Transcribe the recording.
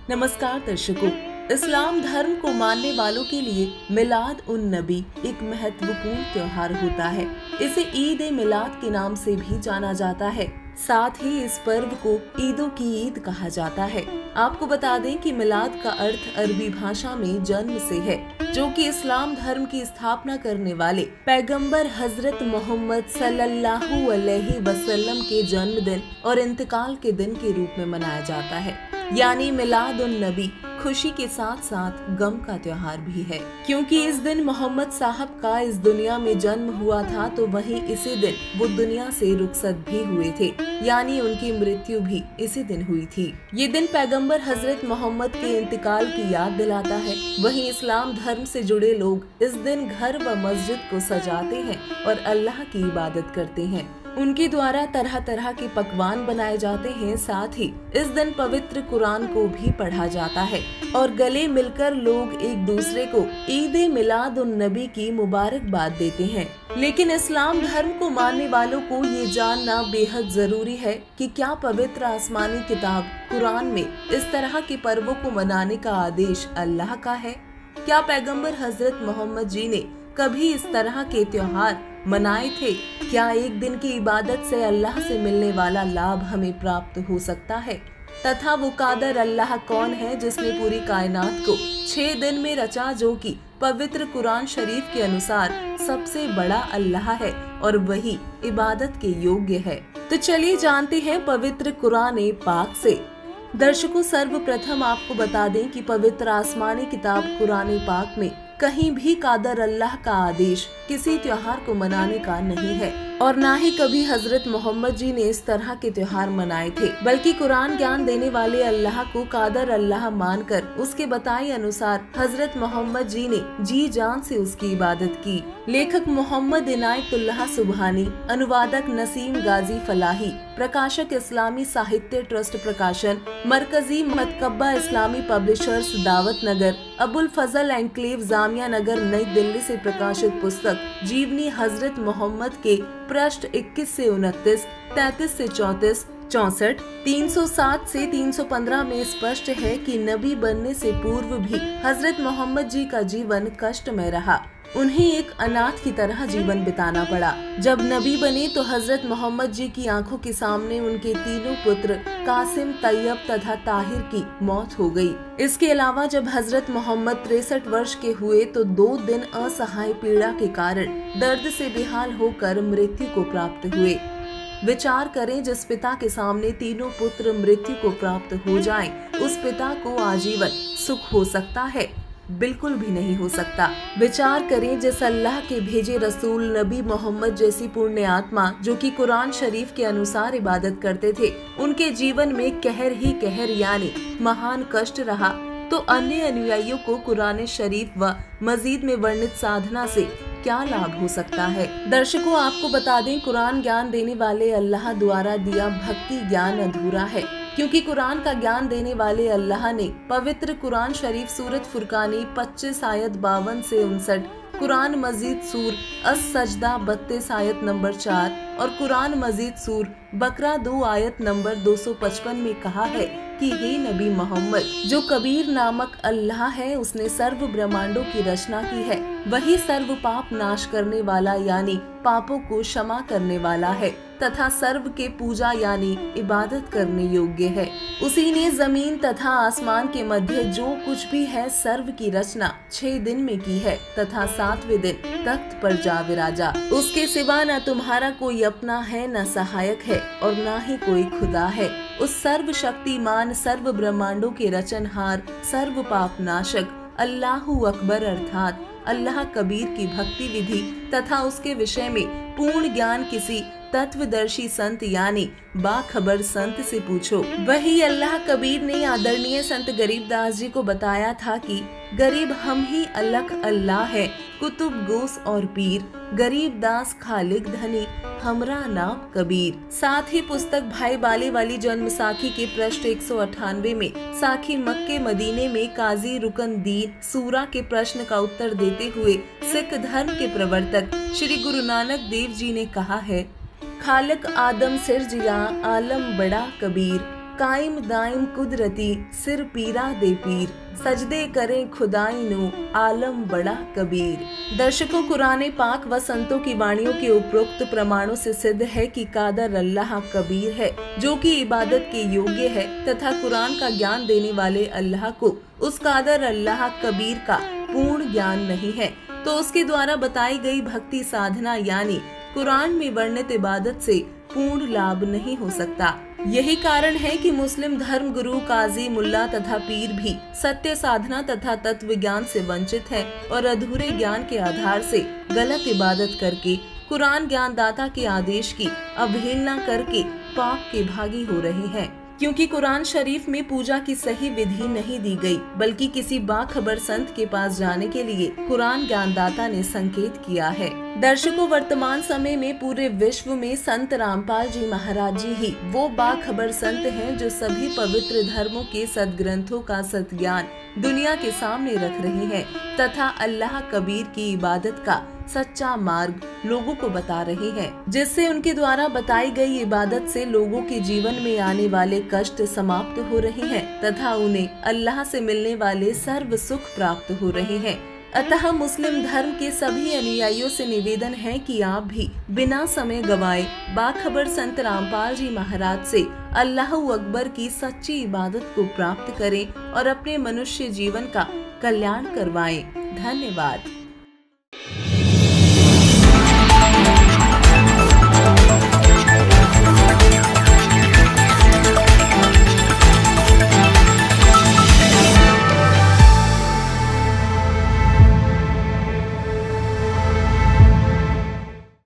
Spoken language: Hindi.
नमस्कार दर्शकों, इस्लाम धर्म को मानने वालों के लिए मिलाद उन नबी एक महत्वपूर्ण त्योहार होता है। इसे ईद ए मिलाद के नाम से भी जाना जाता है। साथ ही इस पर्व को ईदों की ईद कहा जाता है। आपको बता दें कि मिलाद का अर्थ अरबी भाषा में जन्म से है, जो कि इस्लाम धर्म की स्थापना करने वाले पैगंबर हजरत मोहम्मद सल्लल्लाहु अलैहि वसल्लम के जन्मदिन और इंतकाल के दिन के रूप में मनाया जाता है। यानी मिलाद उन नबी खुशी के साथ साथ गम का त्योहार भी है, क्योंकि इस दिन मोहम्मद साहब का इस दुनिया में जन्म हुआ था, तो वहीं इसी दिन वो दुनिया से रुखसत भी हुए थे, यानी उनकी मृत्यु भी इसी दिन हुई थी। ये दिन पैगंबर हजरत मोहम्मद के इंतकाल की याद दिलाता है। वहीं इस्लाम धर्म से जुड़े लोग इस दिन घर व मस्जिद को सजाते हैं और अल्लाह की इबादत करते हैं। उनके द्वारा तरह तरह के पकवान बनाए जाते हैं। साथ ही इस दिन पवित्र कुरान को भी पढ़ा जाता है और गले मिलकर लोग एक दूसरे को ईद ए मिलाद उन नबी की मुबारकबाद देते हैं। लेकिन इस्लाम धर्म को मानने वालों को ये जानना बेहद जरूरी है कि क्या पवित्र आसमानी किताब कुरान में इस तरह के पर्वों को मनाने का आदेश अल्लाह का है। क्या पैगंबर हजरत मोहम्मद जी ने कभी इस तरह के त्योहार मनाए थे? क्या एक दिन की इबादत से अल्लाह से मिलने वाला लाभ हमें प्राप्त हो सकता है? तथा वो कादर अल्लाह कौन है जिसने पूरी कायनात को 6 दिन में रचा, जो कि पवित्र कुरान शरीफ के अनुसार सबसे बड़ा अल्लाह है और वही इबादत के योग्य है। तो चलिए जानते हैं पवित्र कुरान पाक से। दर्शकों, सर्वप्रथम आपको बता दें कि पवित्र आसमानी किताब कुरान पाक में कहीं भी कादर अल्लाह का आदेश किसी त्योहार को मनाने का नहीं है और ना ही कभी हजरत मोहम्मद जी ने इस तरह के त्योहार मनाए थे, बल्कि कुरान ज्ञान देने वाले अल्लाह को कादर अल्लाह मानकर उसके बताए अनुसार हजरत मोहम्मद जी ने जी जान से उसकी इबादत की। लेखक मोहम्मद इनायतुल्लाह सुबहानी, अनुवादक नसीम गाजी फलाही, प्रकाशक इस्लामी साहित्य ट्रस्ट प्रकाशन, मरकजी मतकब्बा इस्लामी पब्लिशर्स दावत नगर, अबुल फजल एनक्लेव जामिया नगर नई दिल्ली से प्रकाशित पुस्तक जीवनी हजरत मोहम्मद के पृष्ठ 21 से 29, 33 से 34, 64, 307 से 315 में स्पष्ट है कि नबी बनने से पूर्व भी हजरत मोहम्मद जी का जीवन कष्टमय रहा। उन्हें एक अनाथ की तरह जीवन बिताना पड़ा। जब नबी बने तो हजरत मोहम्मद जी की आंखों के सामने उनके तीनों पुत्र कासिम, तैयब तथा ताहिर की मौत हो गई। इसके अलावा जब हजरत मोहम्मद 63 वर्ष के हुए तो 2 दिन असहाय पीड़ा के कारण दर्द से बेहाल होकर मृत्यु को प्राप्त हुए। विचार करें, जिस पिता के सामने तीनों पुत्र मृत्यु को प्राप्त हो जाएं, उस पिता को आजीवन सुख हो सकता है? बिल्कुल भी नहीं हो सकता। विचार करें, जिस अल्लाह के भेजे रसूल नबी मोहम्मद जैसी पुण्य आत्मा जो कि कुरान शरीफ के अनुसार इबादत करते थे, उनके जीवन में कहर ही कहर यानी महान कष्ट रहा, तो अन्य अनुयायियों को कुरान शरीफ व मजीद में वर्णित साधना से क्या लाभ हो सकता है? दर्शकों, आपको बता दें, कुरान ज्ञान देने वाले अल्लाह द्वारा दिया भक्ति ज्ञान अधूरा है, क्योंकि कुरान का ज्ञान देने वाले अल्लाह ने पवित्र कुरान शरीफ सूरत फुरकानी 25 आयत 52 से 59, कुरान मजीद सूर अस सजदा 32 आयत नंबर 4 और कुरान मजीद सूर बकरा 2 आयत नंबर 255 में कहा है कि हे नबी मोहम्मद, जो कबीर नामक अल्लाह है उसने सर्व ब्रह्मांडों की रचना की है। वही सर्व पाप नाश करने वाला यानी पापों को क्षमा करने वाला है तथा सर्व के पूजा यानी इबादत करने योग्य है। उसी ने जमीन तथा आसमान के मध्य जो कुछ भी है सर्व की रचना 6 दिन में की है तथा 7वें दिन तख्त पर जा विराजा। उसके सिवा न तुम्हारा कोई अपना है, न सहायक है और न ही कोई खुदा है। उस सर्वशक्तिमान सर्व ब्रह्मांडों के रचनहार सर्व पाप नाशक अल्लाहु अकबर अर्थात अल्लाह कबीर की भक्ति विधि तथा उसके विषय में पूर्ण ज्ञान किसी तत्वदर्शी संत यानी बाखबर संत से पूछो। वही अल्लाह कबीर ने आदरणीय संत गरीबदास जी को बताया था कि गरीब हम ही अलख अल्लाह है, कुतुब गोस और पीर, गरीबदास खालिक धनी हमरा नाम कबीर। साथ ही पुस्तक भाई बाले वाली जन्म साखी के पृष्ठ 198 में साखी मक्के मदीने में काजी रुकन दीन सूरा के प्रश्न का उत्तर देते हुए सिख धर्म के प्रवर्तक श्री गुरु नानक देव जी ने कहा है, खालिक आदम सिरजिया आलम बड़ा कबीर, कायम दायम कुदरती सिर पीरा दे पीर, सजदे करें खुदाई नो आलम बड़ा कबीर। दर्शकों, कुरान पाक व संतों की वाणियों के उपरोक्त प्रमाणों से सिद्ध है कि कादर अल्लाह कबीर है, जो कि इबादत के योग्य है, तथा कुरान का ज्ञान देने वाले अल्लाह को उस कादर अल्लाह कबीर का पूर्ण ज्ञान नहीं है, तो उसके द्वारा बताई गई भक्ति साधना यानी कुरान में वर्णित इबादत से पूर्ण लाभ नहीं हो सकता। यही कारण है कि मुस्लिम धर्म गुरु, काजी, मुल्ला तथा पीर भी सत्य साधना तथा तत्व ज्ञान से वंचित है और अधूरे ज्ञान के आधार से गलत इबादत करके कुरान ज्ञानदाता के आदेश की अवहेलना करके पाप के भागी हो रहे हैं। क्योंकि कुरान शरीफ में पूजा की सही विधि नहीं दी गई, बल्कि किसी बाखबर संत के पास जाने के लिए कुरान ज्ञानदाता ने संकेत किया है। दर्शकों, वर्तमान समय में पूरे विश्व में संत रामपाल जी महाराज जी ही वो बाखबर संत हैं जो सभी पवित्र धर्मों के सदग्रंथों का सत्ज्ञान दुनिया के सामने रख रहे हैं तथा अल्लाह कबीर की इबादत का सच्चा मार्ग लोगों को बता रहे हैं, जिससे उनके द्वारा बताई गई इबादत से लोगों के जीवन में आने वाले कष्ट समाप्त हो रहे हैं तथा उन्हें अल्लाह से मिलने वाले सर्व सुख प्राप्त हो रहे हैं। अतः मुस्लिम धर्म के सभी अनुयायियों से निवेदन है कि आप भी बिना समय गवाए बाखबर संत रामपाल जी महाराज से अल्लाह अकबर की सच्ची इबादत को प्राप्त करें और अपने मनुष्य जीवन का कल्याण करवाएं। धन्यवाद।